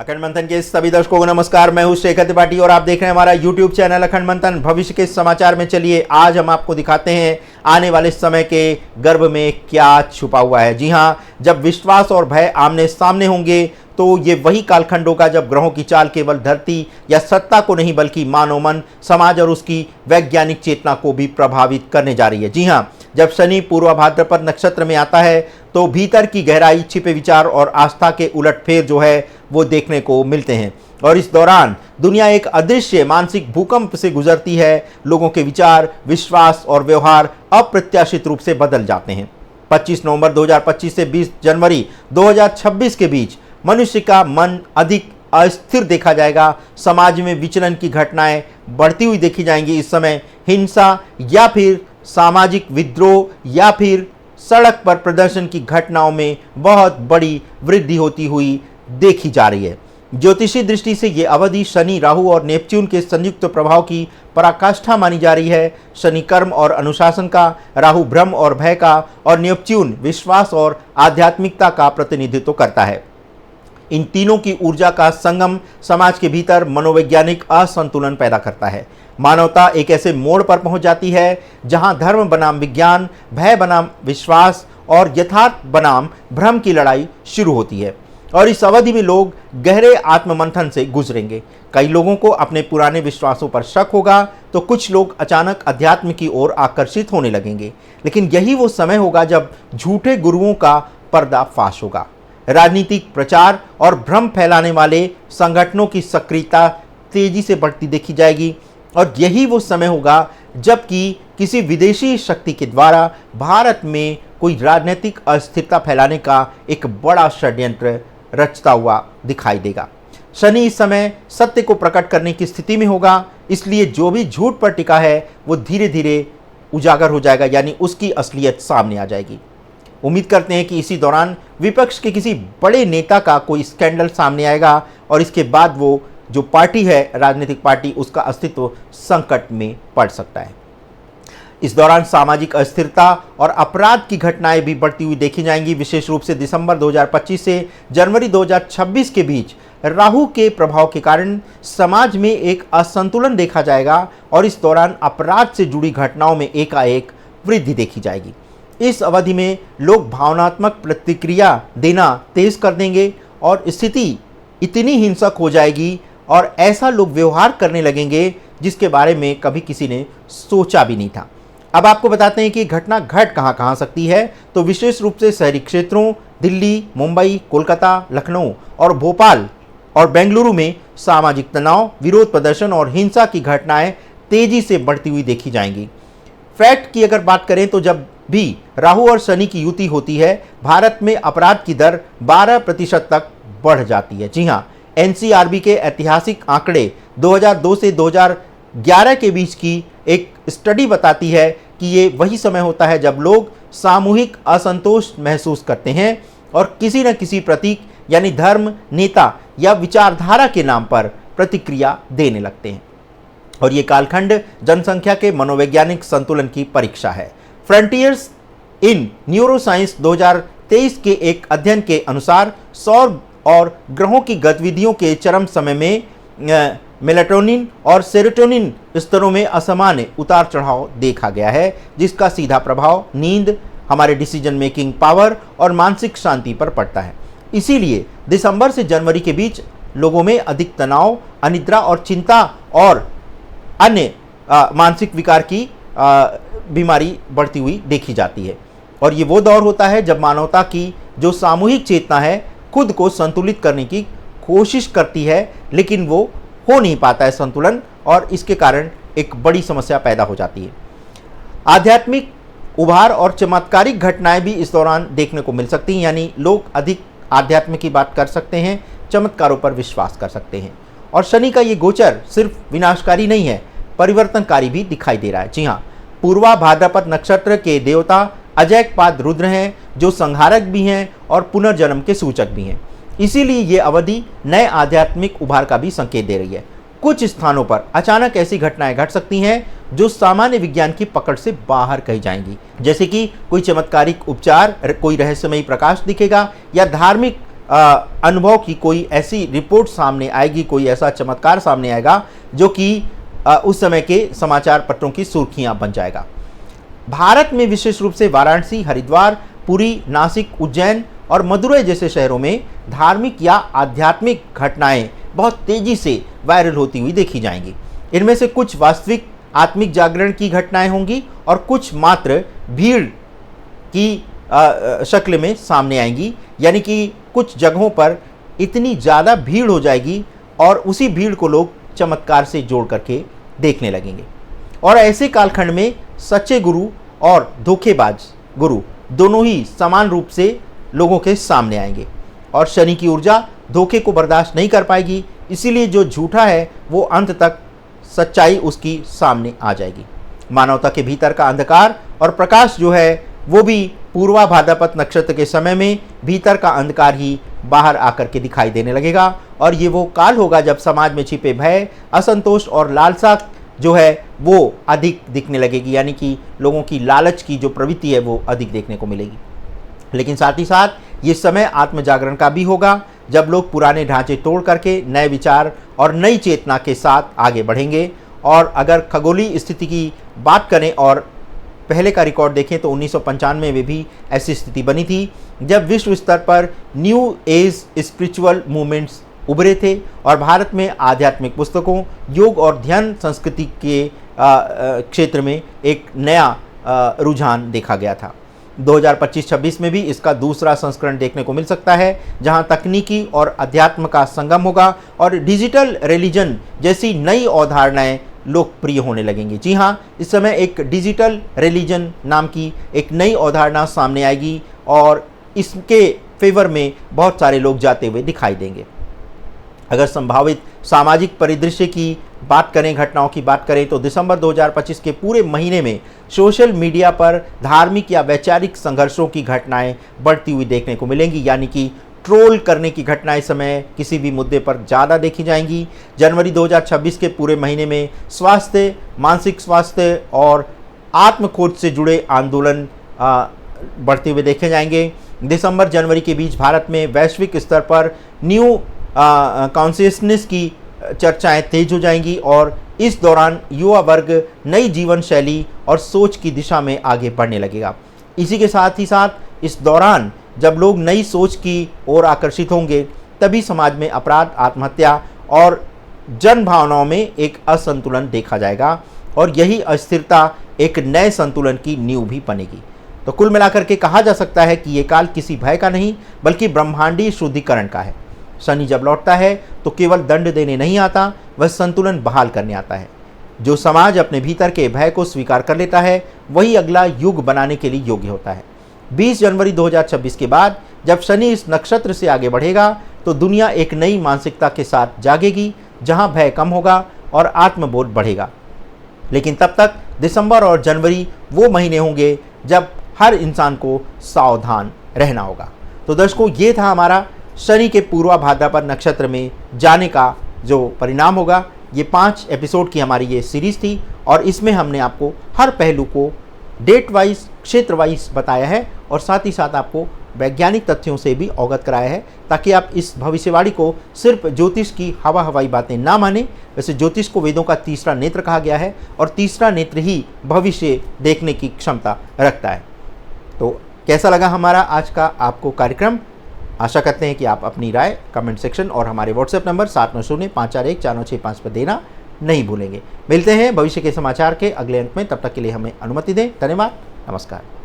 अखंड मंथन के सभी दर्शकों को नमस्कार। मैं हूं शेखर त्रिपाठी और आप देख रहे हैं हमारा YouTube चैनल अखंड मंथन। भविष्य के समाचार में चलिए आज हम आपको दिखाते हैं आने वाले समय के गर्भ में क्या छुपा हुआ है। जी हां, जब विश्वास और भय आमने सामने होंगे तो ये वही कालखंड होगा जब ग्रहों की चाल केवल धरती या सत्ता को नहीं बल्कि मानव मन, समाज और उसकी वैज्ञानिक चेतना को भी प्रभावित करने जा रही है। जी हां, जब शनि पूर्वा भाद्रपद नक्षत्र में आता है तो भीतर की गहराई, छिपे विचार और आस्था के उलटफेर जो है वो देखने को मिलते हैं और इस दौरान दुनिया एक अदृश्य मानसिक भूकंप से गुजरती है। लोगों के विचार, विश्वास और व्यवहार अप्रत्याशित रूप से बदल जाते हैं। 25 नवंबर 2025 से 20 जनवरी 2026 के बीच मनुष्य का मन अधिक अस्थिर देखा जाएगा। समाज में विचलन की घटनाएं बढ़ती हुई देखी जाएंगी। इस समय हिंसा या फिर सामाजिक विद्रोह या फिर सड़क पर प्रदर्शन की घटनाओं में बहुत बड़ी वृद्धि होती हुई देखी जा रही है। ज्योतिषी दृष्टि से ये अवधि शनि, राहु और नेपच्यून के संयुक्त प्रभाव की पराकाष्ठा मानी जा रही है। शनि कर्म और अनुशासन का, राहु भ्रम और भय का और नेपच्यून विश्वास और आध्यात्मिकता का प्रतिनिधित्व करता है। इन तीनों की ऊर्जा का संगम समाज के भीतर मनोवैज्ञानिक असंतुलन पैदा करता है। मानवता एक ऐसे मोड़ पर पहुंच जाती है जहां धर्म बनाम विज्ञान, भय बनाम विश्वास और यथार्थ बनाम भ्रम की लड़ाई शुरू होती है। और इस अवधि में लोग गहरे आत्ममंथन से गुजरेंगे। कई लोगों को अपने पुराने विश्वासों पर शक होगा तो कुछ लोग अचानक अध्यात्म की ओर आकर्षित होने लगेंगे। लेकिन यही वो समय होगा जब झूठे गुरुओं का पर्दाफाश होगा। राजनीतिक प्रचार और भ्रम फैलाने वाले संगठनों की सक्रियता तेजी से बढ़ती देखी जाएगी और यही वो समय होगा जबकि किसी विदेशी शक्ति के द्वारा भारत में कोई राजनीतिक अस्थिरता फैलाने का एक बड़ा षड्यंत्र रचता हुआ दिखाई देगा। शनि इस समय सत्य को प्रकट करने की स्थिति में होगा, इसलिए जो भी झूठ पर टिका है वो धीरे धीरे उजागर हो जाएगा, यानी उसकी असलियत सामने आ जाएगी। उम्मीद करते हैं कि इसी दौरान विपक्ष के किसी बड़े नेता का कोई स्कैंडल सामने आएगा और इसके बाद वो जो पार्टी है, राजनीतिक पार्टी, उसका अस्तित्व संकट में पड़ सकता है। इस दौरान सामाजिक अस्थिरता और अपराध की घटनाएं भी बढ़ती हुई देखी जाएंगी। विशेष रूप से दिसंबर 2025 से जनवरी 2026 के बीच राहु के प्रभाव के कारण समाज में एक असंतुलन देखा जाएगा और इस दौरान अपराध से जुड़ी घटनाओं में एकाएक वृद्धि देखी जाएगी। इस अवधि में लोग भावनात्मक प्रतिक्रिया देना तेज कर देंगे और स्थिति इतनी हिंसक हो जाएगी और ऐसा लोग व्यवहार करने लगेंगे जिसके बारे में कभी किसी ने सोचा भी नहीं था। अब आपको बताते हैं कि घटना घट कहां सकती है। तो विशेष रूप से शहरी क्षेत्रों दिल्ली, मुंबई, कोलकाता, लखनऊ और भोपाल और बेंगलुरु में सामाजिक तनाव, विरोध प्रदर्शन और हिंसा की घटनाएं तेजी से बढ़ती हुई देखी जाएंगी। फैक्ट की अगर बात करें तो जब भी राहु और शनि की युति होती है, भारत में अपराध की दर 12% तक बढ़ जाती है। जी हां, एनसीआरबी के ऐतिहासिक आंकड़े 2002 से 2011 के बीच की एक स्टडी बताती है कि ये वही समय होता है जब लोग सामूहिक असंतोष महसूस करते हैं और किसी न किसी प्रतीक यानी धर्म, नेता या विचारधारा के नाम पर प्रतिक्रिया देने लगते हैं। और ये कालखंड जनसंख्या के मनोवैज्ञानिक संतुलन की परीक्षा है। फ्रंटियर्स इन न्यूरोसाइंस 2023 के एक अध्ययन के अनुसार सौर और ग्रहों की गतिविधियों के चरम समय में मेलाटोनिन और सेरोटोनिन स्तरों में असामान्य उतार चढ़ाव देखा गया है, जिसका सीधा प्रभाव नींद, हमारे डिसीजन मेकिंग पावर और मानसिक शांति पर पड़ता है। इसीलिए दिसंबर से जनवरी के बीच लोगों में अधिक तनाव, अनिद्रा और चिंता और अन्य मानसिक विकार की बीमारी बढ़ती हुई देखी जाती है। और ये वो दौर होता है जब मानवता की जो सामूहिक चेतना है खुद को संतुलित करने की कोशिश करती है, लेकिन वो हो नहीं पाता है संतुलन और इसके कारण एक बड़ी समस्या पैदा हो जाती है। आध्यात्मिक उभार और चमत्कारिक घटनाएं भी इस दौरान देखने को मिल सकती हैं, यानी लोग अधिक आध्यात्म की बात कर सकते हैं, चमत्कारों पर विश्वास कर सकते हैं। और शनि का ये गोचर सिर्फ विनाशकारी नहीं है, परिवर्तनकारी भी दिखाई दे रहा है। जी हाँ, पूर्वा भाद्रपद नक्षत्र के देवता अजैकपाद रुद्र हैं, जो संहारक भी हैं और पुनर्जन्म के सूचक भी हैं। इसीलिए ये अवधि नए आध्यात्मिक उभार का भी संकेत दे रही है। कुछ स्थानों पर अचानक ऐसी घटनाएं घट सकती हैं जो सामान्य विज्ञान की पकड़ से बाहर कही जाएंगी, जैसे कि कोई चमत्कारिक उपचार, कोई रहस्यमयी प्रकाश दिखेगा या धार्मिक अनुभव की कोई ऐसी रिपोर्ट सामने आएगी, कोई ऐसा चमत्कार सामने आएगा जो कि उस समय के समाचार पत्रों की सुर्खियां बन जाएगा। भारत में विशेष रूप से वाराणसी, हरिद्वार, पुरी, नासिक, उज्जैन और मदुरै जैसे शहरों में धार्मिक या आध्यात्मिक घटनाएं बहुत तेजी से वायरल होती हुई देखी जाएंगी। इनमें से कुछ वास्तविक आत्मिक जागरण की घटनाएं होंगी और कुछ मात्र भीड़ की शक्ल में सामने आएंगी। यानी कि कुछ जगहों पर इतनी ज़्यादा भीड़ हो जाएगी और उसी भीड़ को लोग चमत्कार से जोड़ करके देखने लगेंगे। और ऐसे कालखंड में सच्चे गुरु और धोखेबाज गुरु दोनों ही समान रूप से लोगों के सामने आएंगे और शनि की ऊर्जा धोखे को बर्दाश्त नहीं कर पाएगी। इसीलिए जो झूठा है वो अंत तक सच्चाई उसकी सामने आ जाएगी। मानवता के भीतर का अंधकार और प्रकाश जो है वो भी पूर्वा भाद्रपद नक्षत्र के समय में भीतर का अंधकार ही बाहर आकर के दिखाई देने लगेगा। और ये वो काल होगा जब समाज में छिपे भय, असंतोष और लालसा जो है वो अधिक दिखने लगेगी। यानी कि लोगों की लालच की जो प्रवृत्ति है वो अधिक देखने को मिलेगी। लेकिन साथ ही साथ ये समय आत्म जागरण का भी होगा, जब लोग पुराने ढांचे तोड़ करके नए विचार और नई चेतना के साथ आगे बढ़ेंगे। और अगर खगोलीय स्थिति की बात करें और पहले का रिकॉर्ड देखें तो 1995 में भी ऐसी स्थिति बनी थी, जब विश्व स्तर पर न्यू एज स्पिरिचुअल मूवमेंट्स उभरे थे और भारत में आध्यात्मिक पुस्तकों, योग और ध्यान संस्कृति के क्षेत्र में एक नया रुझान देखा गया था। 2025-26 में भी इसका दूसरा संस्करण देखने को मिल सकता है, जहां तकनीकी और अध्यात्म का संगम होगा और डिजिटल रिलीजन जैसी नई अवधारणाएं लोकप्रिय होने लगेंगी। जी हाँ, इस समय एक डिजिटल रिलीजन नाम की एक नई अवधारणा सामने आएगी और इसके फेवर में बहुत सारे लोग जाते हुए दिखाई देंगे। अगर संभावित सामाजिक परिदृश्य की बात करें, घटनाओं की बात करें, तो दिसंबर 2025 के पूरे महीने में सोशल मीडिया पर धार्मिक या वैचारिक संघर्षों की घटनाएं बढ़ती हुई देखने को मिलेंगी। यानी कि ट्रोल करने की घटनाएं समय किसी भी मुद्दे पर ज़्यादा देखी जाएंगी। जनवरी 2026 के पूरे महीने में स्वास्थ्य, मानसिक स्वास्थ्य और आत्मखोज से जुड़े आंदोलन बढ़ते हुए देखे जाएंगे। दिसंबर जनवरी के बीच भारत में वैश्विक स्तर पर न्यू कॉन्शियसनेस की चर्चाएं तेज हो जाएंगी और इस दौरान युवा वर्ग नई जीवन शैली और सोच की दिशा में आगे बढ़ने लगेगा। इसी के साथ ही साथ इस दौरान जब लोग नई सोच की ओर आकर्षित होंगे, तभी समाज में अपराध, आत्महत्या और जन भावनाओं में एक असंतुलन देखा जाएगा और यही अस्थिरता एक नए संतुलन की नींव भी बनेगी। तो कुल मिलाकर के कहा जा सकता है कि ये काल किसी भय का नहीं बल्कि ब्रह्मांडीय शुद्धिकरण का है। शनि जब लौटता है तो केवल दंड देने नहीं आता, वह संतुलन बहाल करने आता है। जो समाज अपने भीतर के भय को स्वीकार कर लेता है वही अगला युग बनाने के लिए योग्य होता है। 20 जनवरी 2026 के बाद जब शनि इस नक्षत्र से आगे बढ़ेगा तो दुनिया एक नई मानसिकता के साथ जागेगी, जहां भय कम होगा और आत्मबोध बढ़ेगा। लेकिन तब तक दिसंबर और जनवरी वो महीने होंगे जब हर इंसान को सावधान रहना होगा। तो दर्शकों, ये था हमारा शनि के पूर्वा भाद्रपद नक्षत्र में जाने का जो परिणाम होगा। ये 5 एपिसोड की हमारी ये सीरीज़ थी और इसमें हमने आपको हर पहलू को डेट वाइज, क्षेत्र वाइज बताया है और साथ ही साथ आपको वैज्ञानिक तथ्यों से भी अवगत कराया है, ताकि आप इस भविष्यवाणी को सिर्फ ज्योतिष की हवाई बातें ना माने। वैसे ज्योतिष को वेदों का तीसरा नेत्र कहा गया है और तीसरा नेत्र ही भविष्य देखने की क्षमता रखता है। तो कैसा लगा हमारा आज का आपको कार्यक्रम? आशा करते हैं कि आप अपनी राय कमेंट सेक्शन और हमारे व्हाट्सएप नंबर 7905414965 पर देना नहीं भूलेंगे। मिलते हैं भविष्य के समाचार के अगले अंक में, तब तक के लिए हमें अनुमति दें। धन्यवाद, नमस्कार।